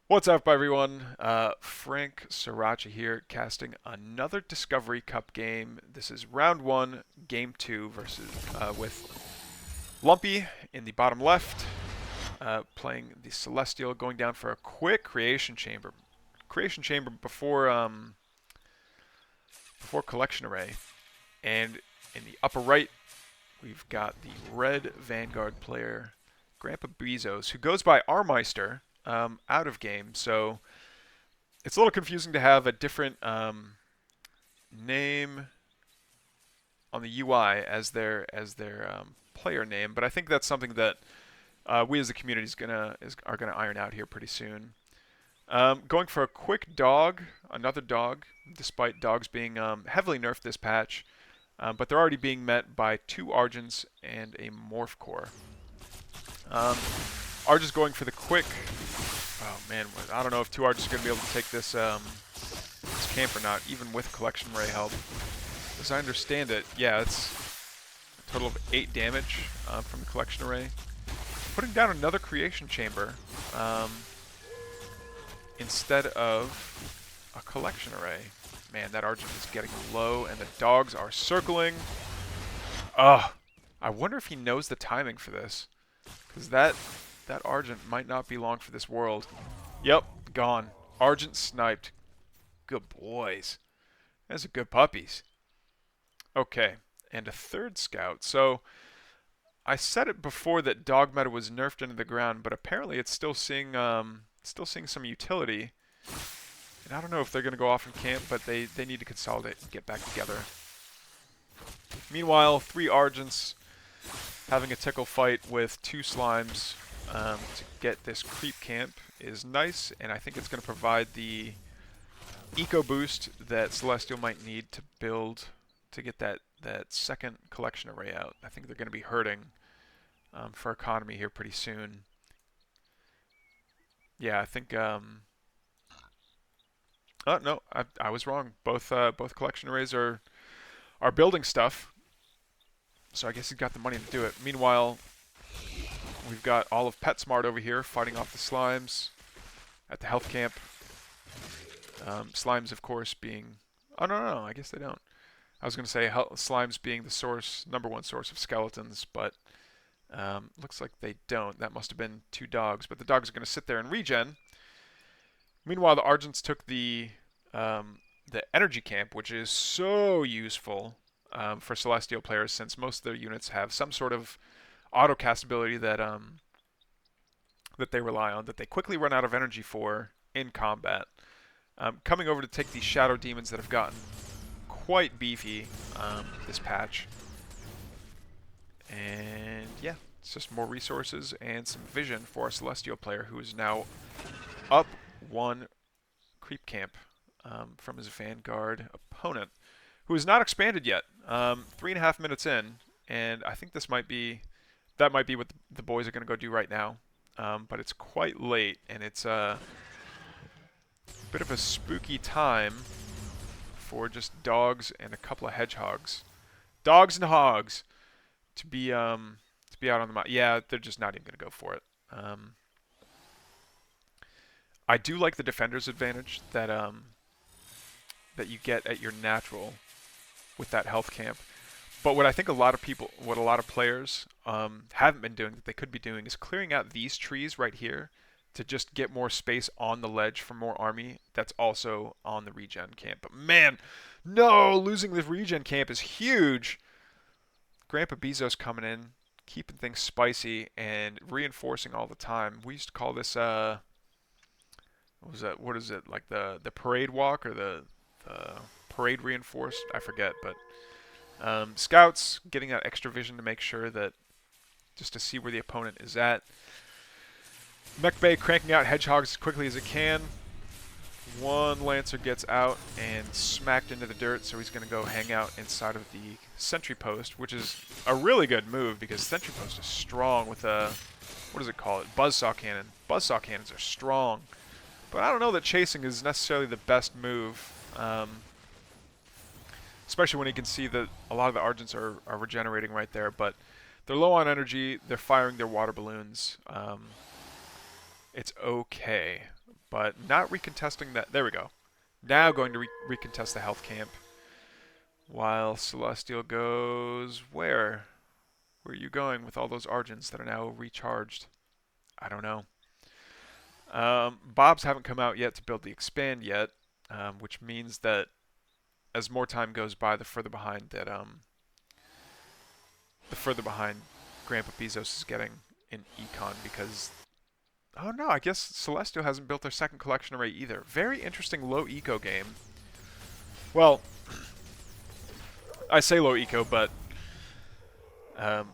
What's up, everyone? Frank Sriracha here, casting another Discovery Cup game. This is round one, game two, versus with Lumpy in the bottom left, playing the Celestial, going down for a quick creation chamber. Creation chamber before collection array, and in the upper right, we've got the red Vanguard player, Grandpa Bezos, who goes by RMeister, out of game. So it's a little confusing to have a different name on the UI as their player name, but I think that's something that we as the community are gonna iron out here pretty soon. Going for a quick dog, another dog, despite dogs being heavily nerfed this patch, but they're already being met by two Argents and a Morph Core. Argent's going for the quick. Oh man, I don't know if two Argents are going to be able to take this camp or not, even with Collection Ray help. As I understand it, yeah, it's a total of 8 damage from the Collection Array. Putting down another Creation Chamber instead of a Collection Array. Man, that Argent is getting low, and the dogs are circling. Ugh. I wonder if he knows the timing for this, because that Argent might not be long for this world. Yep, gone. Argent sniped. Good boys. Those are good puppies. Okay, and a third scout. So I said it before that dog meta was nerfed into the ground, but apparently it's still seeing some utility. And I don't know if they're going to go off in camp, but they need to consolidate and get back together. Meanwhile, 3 Argents having a tickle fight with 2 Slimes to get this creep camp is nice, and I think it's going to provide the eco boost that Celestial might need to build to get that second collection array out. I think they're going to be hurting for economy here pretty soon. Yeah, I think. Oh no, I was wrong. Both collection arrays are building stuff, so I guess he's got the money to do it. Meanwhile, we've got all of PetSmart over here fighting off the Slimes at the health camp. Slimes, of course, being... Oh, no, I guess they don't. I was going to say Slimes being the number one source of skeletons, but looks like they don't. That must have been 2 dogs, but the dogs are going to sit there and regen. Meanwhile, the Argents took the energy camp, which is so useful for Celestial players, since most of their units have some sort of auto-cast ability that they rely on, that they quickly run out of energy for in combat. Coming over to take these Shadow Demons that have gotten quite beefy this patch. And yeah, it's just more resources and some vision for a Celestial player who is now up 1 creep camp from his Vanguard opponent, who is not expanded yet. 3.5 minutes in, and I think that might be what the boys are going to go do right now. But it's quite late, and it's a bit of a spooky time for just dogs and a couple of hedgehogs. Dogs and hogs to be out on the map. Yeah, they're just not even going to go for it. I do like the defender's advantage that you get at your natural with that health camp. But what I think a lot of players haven't been doing that they could be doing is clearing out these trees right here to just get more space on the ledge for more army that's also on the regen camp. But man, no, losing the regen camp is huge. Grandpa Bezos coming in, keeping things spicy and reinforcing all the time. We used to call this what was that? What is it, like the parade walk or the parade reinforced? I forget, but scouts getting that extra vision to make sure that just to see where the opponent is at. Mech Bay cranking out hedgehogs as quickly as it can. 1 Lancer gets out and smacked into the dirt, so he's going to go hang out inside of the sentry post, which is a really good move because sentry post is strong with a, what does it call it? Buzzsaw cannon. Buzzsaw cannons are strong, but I don't know that chasing is necessarily the best move. Especially when you can see that a lot of the Argents are regenerating right there, but they're low on energy, they're firing their water balloons. It's okay. but not recontesting that. There we go. Now going to recontest the health camp. While Celestial goes where? Where are you going with all those Argents that are now recharged? I don't know. Bobs haven't come out yet to build the expand yet, which means that as more time goes by, the further behind Grandpa Bezos is getting in Econ, because oh no, I guess Celestial hasn't built their second collection array either. Very interesting low eco game. Well, I say low eco, but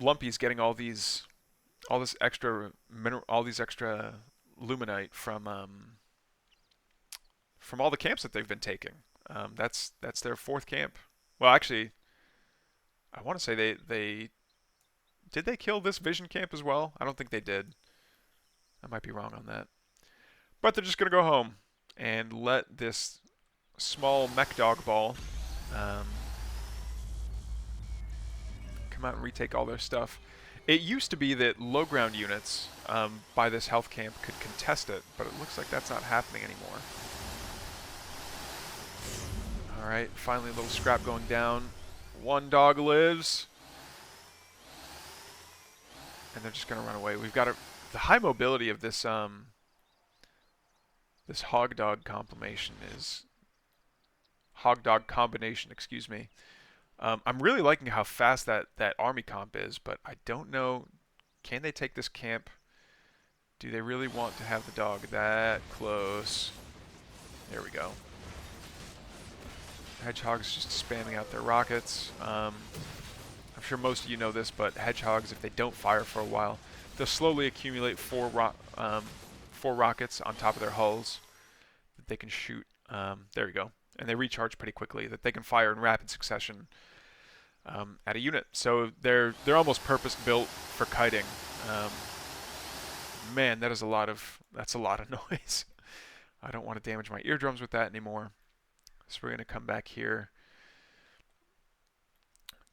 Lumpy's getting all these extra luminite from all the camps that they've been taking. That's their fourth camp. Well, actually, I want to say they did they kill this vision camp as well? I don't think they did. I might be wrong on that. But they're just gonna go home and let this small mech dog ball come out and retake all their stuff. It used to be that low ground units by this health camp could contest it, but it looks like that's not happening anymore. Alright, finally a little scrap going down. One dog lives. And they're just going to run away. We've got the high mobility of this this hog dog combination, excuse me. I'm really liking how fast that army comp is, but I don't know, can they take this camp? Do they really want to have the dog that close? There we go. Hedgehogs just spamming out their rockets. I'm sure most of you know this, but hedgehogs, if they don't fire for a while, they'll slowly accumulate four rockets on top of their hulls that they can shoot. There we go. And they recharge pretty quickly, that they can fire in rapid succession at a unit. So they're almost purpose built for kiting. Man, that's a lot of noise. I don't want to damage my eardrums with that anymore. So we're going to come back here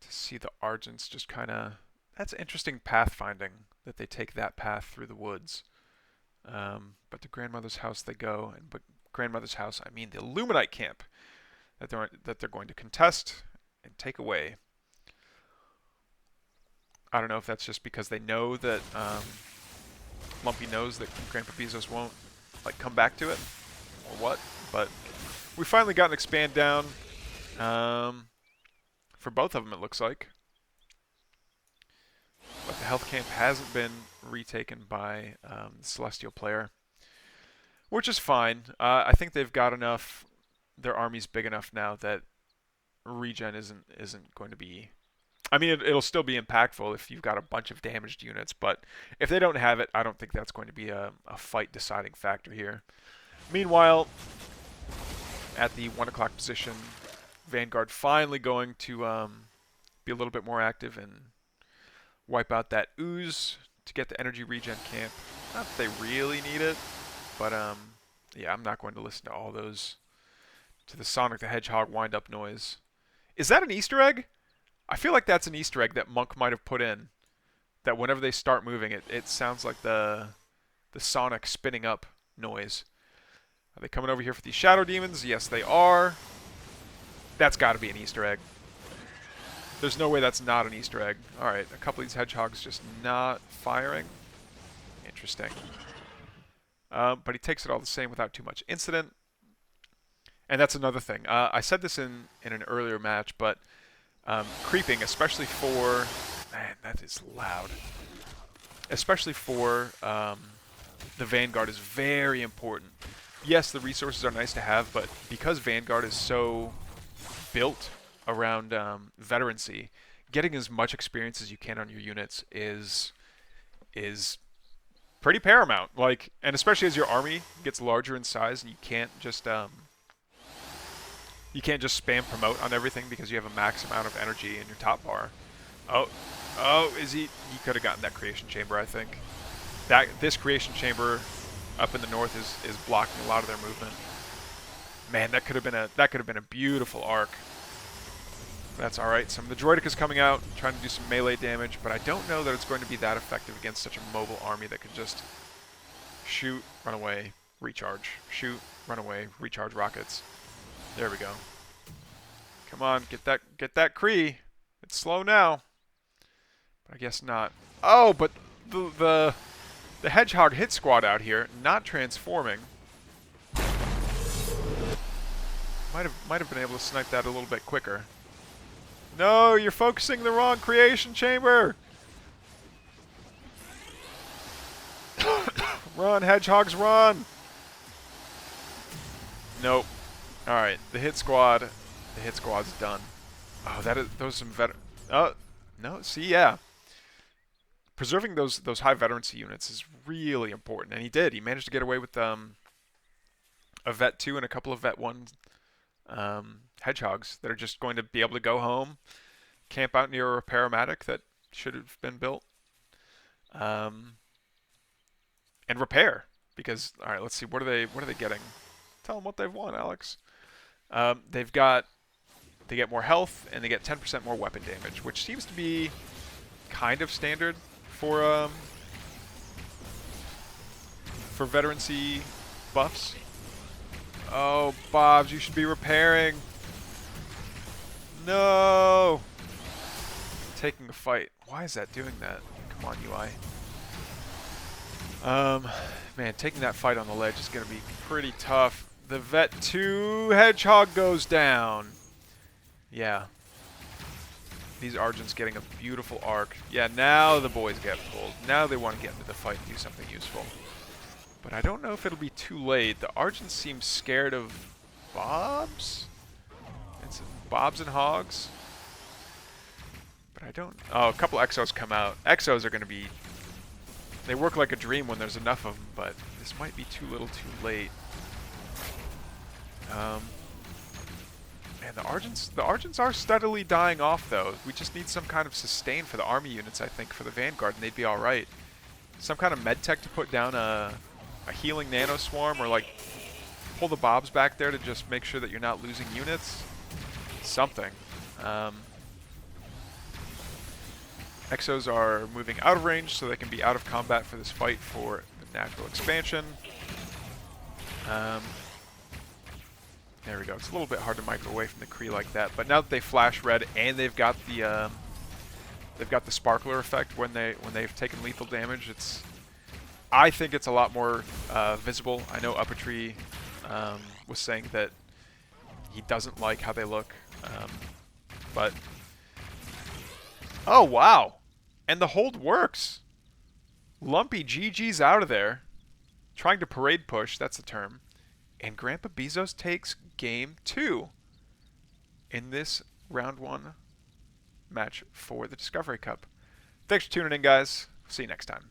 to see the Argents just kind of... That's interesting pathfinding, that they take that path through the woods. But to Grandmother's house they go, and but Grandmother's house, I mean the Illuminite camp that they're going to contest and take away. I don't know if that's just because they know that Lumpy knows that Grandpa Bezos won't come back to it, or what. But we finally got an expand down for both of them, it looks like. But the health camp hasn't been retaken by the Celestial player, which is fine. I think they've got enough. Their army's big enough now that regen isn't going to be... I mean, it'll still be impactful if you've got a bunch of damaged units, but if they don't have it, I don't think that's going to be a fight deciding factor here. Meanwhile, at the 1 o'clock position, Vanguard finally going to be a little bit more active and wipe out that ooze to get the energy regen camp. Not that they really need it, but yeah, I'm not going to listen to all those, to the Sonic the Hedgehog wind-up noise. Is that an Easter egg? I feel like that's an Easter egg that Monk might have put in, that whenever they start moving, it sounds like the Sonic spinning up noise. Are they coming over here for these Shadow Demons? Yes, they are. That's got to be an Easter egg. There's no way that's not an Easter egg. Alright, a couple of these hedgehogs just not firing. Interesting. But he takes it all the same without too much incident. And that's another thing. I said this in an earlier match, but creeping, especially for... Man, that is loud. Especially for the Vanguard, is very important. Yes, the resources are nice to have, but because Vanguard is so built around veterancy, getting as much experience as you can on your units is pretty paramount. And especially as your army gets larger in size, and you can't just spam promote on everything because you have a max amount of energy in your top bar. Oh, is he? He could have gotten that creation chamber, I think. This creation chamber up in the north is blocking a lot of their movement. Man, that could have been a beautiful arc. That's all right. Some of the Droidekas coming out, trying to do some melee damage, but I don't know that it's going to be that effective against such a mobile army that can just shoot, run away. recharge, shoot, run away, recharge rockets. There we go. Come on, get that Kree. It's slow now. But I guess not. Oh, but the Hedgehog hit squad out here, not transforming. Might have been able to snipe that a little bit quicker. No, you're focusing the wrong creation chamber. Run, Hedgehogs, run. Nope. All right, the hit squad's done. Oh, those are some veteran. Oh, no, see, yeah. Preserving those high veterancy units is really important, and he did. He managed to get away with a Vet 2 and a couple of Vet 1 Hedgehogs that are just going to be able to go home, camp out near a paramedic that should have been built, and repair. Because, all right, let's see, what are they getting? Tell them what they've won, Alex. They get more health and they get 10% more weapon damage, which seems to be kind of standard for veterancy buffs. Oh, Bobs, you should be repairing. No! Taking a fight. Why is that doing that? Come on, UI. Man, taking that fight on the ledge is going to be pretty tough. The Vet 2 Hedgehog goes down. Yeah. These Argents getting a beautiful arc. Yeah, now the boys get pulled. Now they want to get into the fight and do something useful. But I don't know if it'll be too late. The Argents seem scared of Bobs? It's Bobs and Hogs? But I don't... Oh, a couple Exos come out. Exos are going to be... They work like a dream when there's enough of them, but this might be too little too late. Man, the Argents are steadily dying off, though. We just need some kind of sustain for the army units, I think, for the Vanguard, and they'd be alright. Some kind of med tech to put down a healing nano swarm, or like pull the Bobs back there to just make sure that you're not losing units. Something. Exos are moving out of range so they can be out of combat for this fight for the natural expansion. There we go. It's a little bit hard to micro away from the Kree like that, but now that they flash red and they've got the sparkler effect when they've taken lethal damage, I think it's a lot more visible. I know Uppetry was saying that he doesn't like how they look, but oh wow, and the hold works. Lumpy GG's out of there, trying to parade push. That's the term. And Grandpa Bezos takes game 2 in this round 1 match for the Discovery Cup. Thanks for tuning in, guys. See you next time.